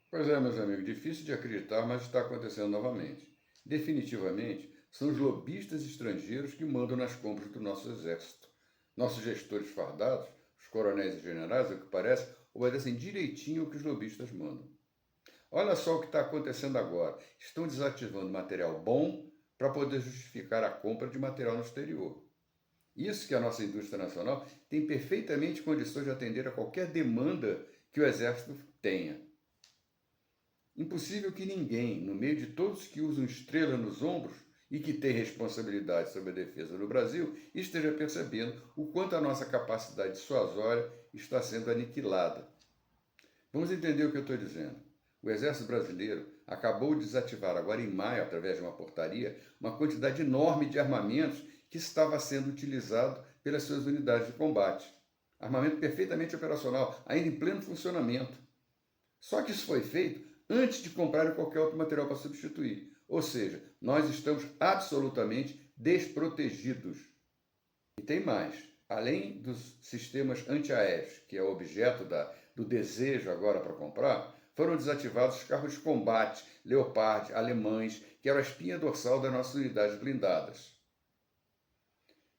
Pois é, meus amigos, difícil de acreditar, mas está acontecendo novamente. Definitivamente, são os lobistas estrangeiros que mandam nas compras do nosso exército. Nossos gestores fardados, os coronéis e generais, ao que parece, obedecem direitinho o que os lobistas mandam. Olha só o que está acontecendo agora. Estão desativando material bom para poder justificar a compra de material no exterior. Isso que a nossa indústria nacional tem perfeitamente condições de atender a qualquer demanda que o exército tenha. Impossível que ninguém, no meio de todos que usam estrela nos ombros e que têm responsabilidade sobre a defesa do Brasil, esteja percebendo o quanto a nossa capacidade dissuasória está sendo aniquilada. Vamos entender o que eu estou dizendo. O Exército Brasileiro acabou de desativar agora em maio, através de uma portaria, uma quantidade enorme de armamentos que estava sendo utilizado pelas suas unidades de combate. Armamento perfeitamente operacional, ainda em pleno funcionamento. Só que isso foi feito antes de comprar qualquer outro material para substituir. Ou seja, nós estamos absolutamente desprotegidos. E tem mais. Além dos sistemas antiaéreos, que é o objeto do desejo agora para comprar, foram desativados os carros de combate, Leopard, alemães, que eram a espinha dorsal das nossas unidades blindadas.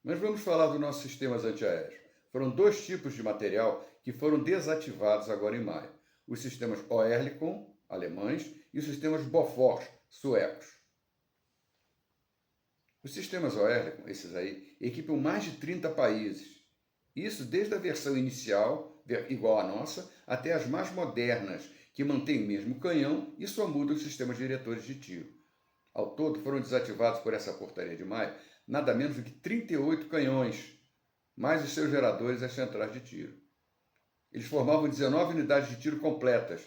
Mas vamos falar dos nossos sistemas antiaéreos. Foram dois tipos de material que foram desativados agora em maio. Os sistemas Oerlikon, alemães, e os sistemas Bofors, suecos. Os sistemas Oerlikon, esses aí, equipam mais de 30 países. Isso desde a versão inicial, igual à nossa, até as mais modernas, que mantêm o mesmo canhão e só mudam os sistemas diretores de tiro. Ao todo, foram desativados por essa portaria de maio nada menos do que 38 canhões, mais os seus geradores e as centrais de tiro. Eles formavam 19 unidades de tiro completas,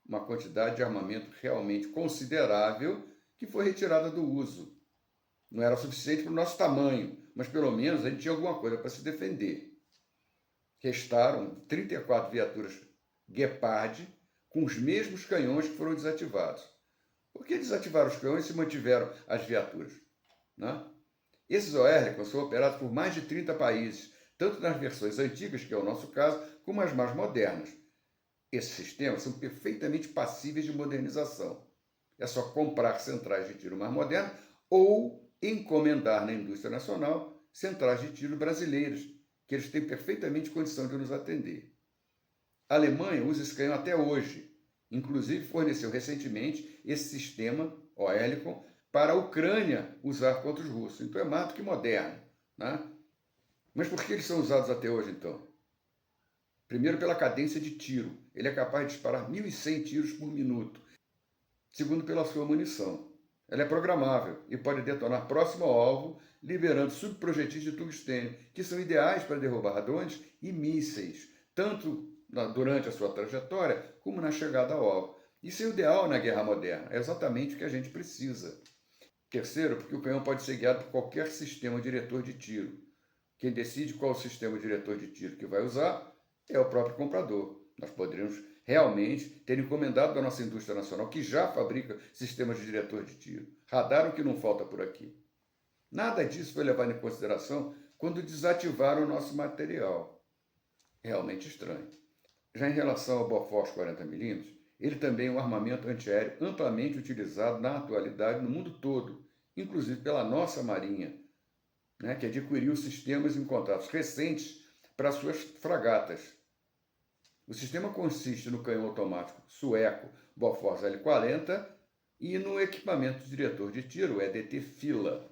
uma quantidade de armamento realmente considerável que foi retirada do uso. Não era suficiente para o nosso tamanho, mas pelo menos a gente tinha alguma coisa para se defender. Restaram 34 viaturas Gepard com os mesmos canhões que foram desativados. Por que desativaram os canhões e se mantiveram as viaturas? Né? Esses Oerlikon são operados por mais de 30 países, tanto nas versões antigas, que é o nosso caso, como as mais modernas. Esses sistemas são perfeitamente passíveis de modernização. É só comprar centrais de tiro mais modernas ou encomendar na indústria nacional centrais de tiro brasileiras, que eles têm perfeitamente condição de nos atender. A Alemanha usa esse canhão até hoje. Inclusive forneceu recentemente esse sistema, Oerlikon, para a Ucrânia usar contra os russos. Então é mais do que moderno. Né? Mas por que eles são usados até hoje, então? Primeiro, pela cadência de tiro. Ele é capaz de disparar 1.100 tiros por minuto. Segundo, pela sua munição. Ela é programável e pode detonar próximo ao alvo, liberando subprojetis de tungstênio, que são ideais para derrubar drones e mísseis, tanto durante a sua trajetória como na chegada ao alvo. Isso é o ideal na guerra moderna, é exatamente o que a gente precisa. Terceiro, porque o canhão pode ser guiado por qualquer sistema diretor de tiro. Quem decide qual o sistema diretor de tiro que vai usar é o próprio comprador. Nós poderíamos realmente ter encomendado da nossa indústria nacional, que já fabrica sistemas de diretor de tiro. Radar o que não falta por aqui. Nada disso foi levado em consideração quando desativaram o nosso material. Realmente estranho. Já em relação ao Bofors 40mm, ele também é um armamento antiaéreo amplamente utilizado na atualidade no mundo todo, inclusive pela nossa Marinha, né, que adquiriu sistemas em contratos recentes para suas fragatas. O sistema consiste no canhão automático sueco Bofors L-40 e no equipamento de diretor de tiro, o EDT Fila.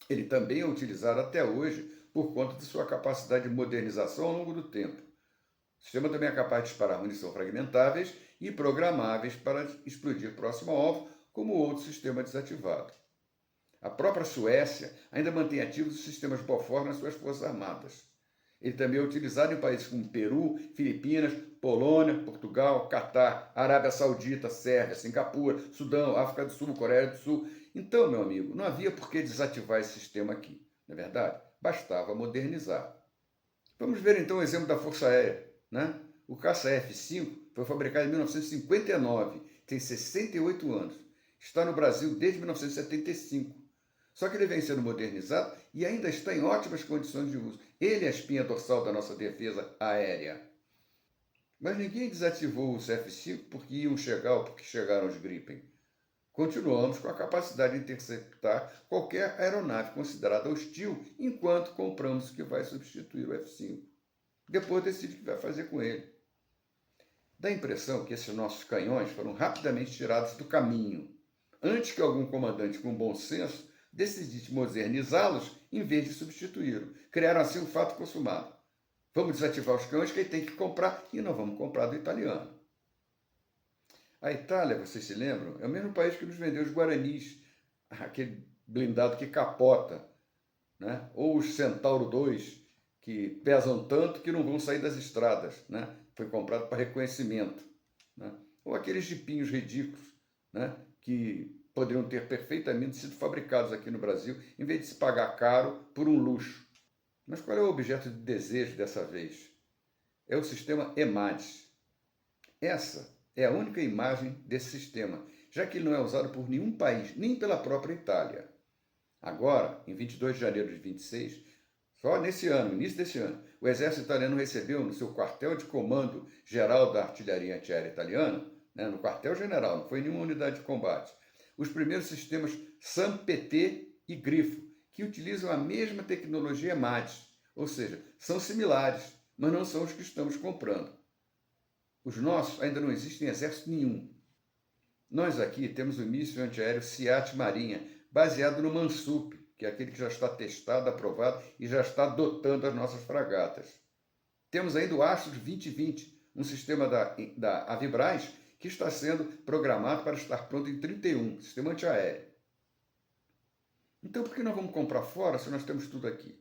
Ele também é utilizado até hoje por conta de sua capacidade de modernização ao longo do tempo. O sistema também é capaz de disparar munição fragmentáveis e programáveis para explodir próximo ao alvo, como outro sistema desativado. A própria Suécia ainda mantém ativos os sistemas Bofors nas suas forças armadas. Ele também é utilizado em países como Peru, Filipinas, Polônia, Portugal, Catar, Arábia Saudita, Sérvia, Singapura, Sudão, África do Sul, Coreia do Sul. Então, meu amigo, não havia por que desativar esse sistema aqui, não é verdade? Bastava modernizar. Vamos ver então o exemplo da Força Aérea. Né? O caça F-5 foi fabricado em 1959, tem 68 anos. Está no Brasil desde 1975. Só que ele vem sendo modernizado e ainda está em ótimas condições de uso. Ele é a espinha dorsal da nossa defesa aérea. Mas ninguém desativou os F-5 porque iam chegar ou porque chegaram os Gripen. Continuamos com a capacidade de interceptar qualquer aeronave considerada hostil enquanto compramos o que vai substituir o F-5. Depois decide o que vai fazer com ele. Dá a impressão que esses nossos canhões foram rapidamente tirados do caminho, antes que algum comandante com bom senso decidisse modernizá-los em vez de substituí-los. Criaram assim o fato consumado. Vamos desativar os canhões que ele tem que comprar e não vamos comprar do italiano. A Itália, vocês se lembram, é o mesmo país que nos vendeu os Guaranis, aquele blindado que capota, né? Ou os Centauro 2, que pesam tanto que não vão sair das estradas, né? Foi comprado para reconhecimento, né? Ou aqueles jipinhos ridículos, né? Que poderiam ter perfeitamente sido fabricados aqui no Brasil, em vez de se pagar caro por um luxo. Mas qual é o objeto de desejo dessa vez? É o sistema EMADS. Essa é a única imagem desse sistema, já que ele não é usado por nenhum país, nem pela própria Itália. Agora, em 22 de janeiro de 26, só nesse ano, início desse ano, o exército italiano recebeu no seu quartel de comando geral da artilharia antiaérea italiana, né, no quartel-general, não foi nenhuma unidade de combate, os primeiros sistemas SAM-PT e Grifo, que utilizam a mesma tecnologia EMADS, ou seja, são similares, mas não são os que estamos comprando. Os nossos ainda não existem em exército nenhum. Nós aqui temos o míssil antiaéreo SEAT Marinha, baseado no Mansup, que é aquele que já está testado, aprovado e já está dotando as nossas fragatas. Temos ainda o Astros 2020, um sistema da Avibraz que está sendo programado para estar pronto em 31, sistema antiaéreo. Então, por que nós vamos comprar fora se nós temos tudo aqui?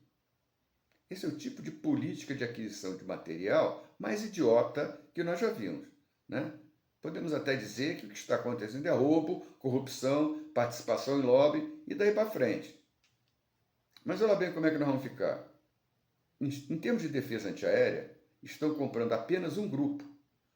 Esse é o tipo de política de aquisição de material mais idiota que nós já vimos, né? Podemos até dizer que o que está acontecendo é roubo, corrupção, participação em lobby e daí para frente. Mas olha bem como é que nós vamos ficar. Em termos de defesa antiaérea, estão comprando apenas um grupo,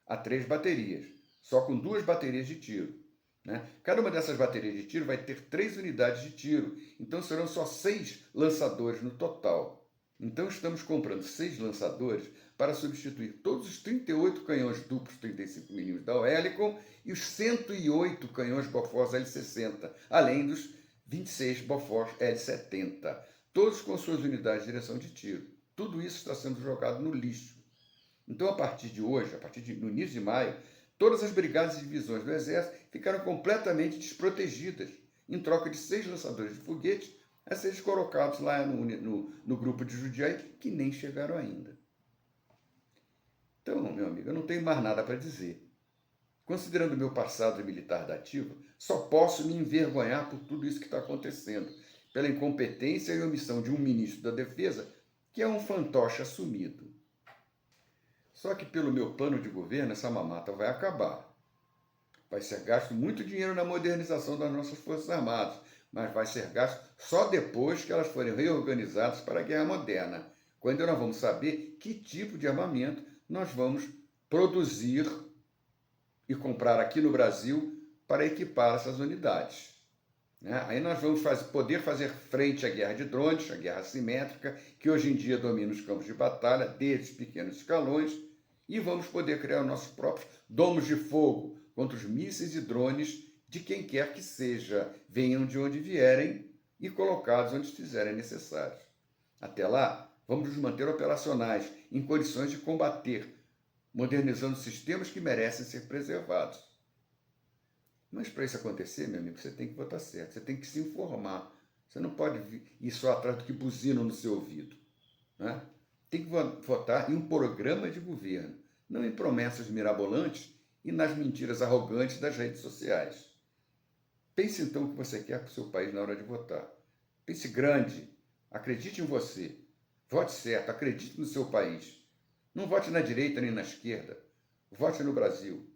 a 3 baterias, só com 2 baterias de tiro, né? Cada uma dessas baterias de tiro vai ter 3 unidades de tiro, então serão só 6 lançadores no total. Então estamos comprando 6 lançadores para substituir todos os 38 canhões duplos 35mm da Oerlikon e os 108 canhões Bofors L-60, além dos 26 Bofors L-70, todos com suas unidades de direção de tiro. Tudo isso está sendo jogado no lixo. Então, a partir de hoje, no início de maio, todas as brigadas e divisões do Exército ficaram completamente desprotegidas, em troca de 6 lançadores de foguetes a serem colocados lá no grupo de Jundiaí, que nem chegaram ainda. Então, meu amigo, eu não tenho mais nada para dizer. Considerando o meu passado militar da ativa, só posso me envergonhar por tudo isso que está acontecendo, pela incompetência e omissão de um ministro da Defesa que é um fantoche assumido. Só que pelo meu plano de governo, essa mamata vai acabar. Vai ser gasto muito dinheiro na modernização das nossas Forças Armadas, mas vai ser gasto só depois que elas forem reorganizadas para a guerra moderna, quando nós vamos saber que tipo de armamento nós vamos produzir e comprar aqui no Brasil para equipar essas unidades. Aí nós vamos poder fazer frente à guerra de drones, à guerra assimétrica, que hoje em dia domina os campos de batalha, desde pequenos escalões, e vamos poder criar nossos próprios domos de fogo contra os mísseis e drones de quem quer que seja, venham de onde vierem e colocados onde estiverem necessários. Até lá, vamos nos manter operacionais, em condições de combater, modernizando sistemas que merecem ser preservados. Mas para isso acontecer, meu amigo, você tem que votar certo, você tem que se informar. Você não pode ir só atrás do que buzinam no seu ouvido, né? Tem que votar em um programa de governo, não em promessas mirabolantes e nas mentiras arrogantes das redes sociais. Pense então o que você quer para o seu país na hora de votar. Pense grande, acredite em você, vote certo, acredite no seu país. Não vote na direita nem na esquerda, vote no Brasil.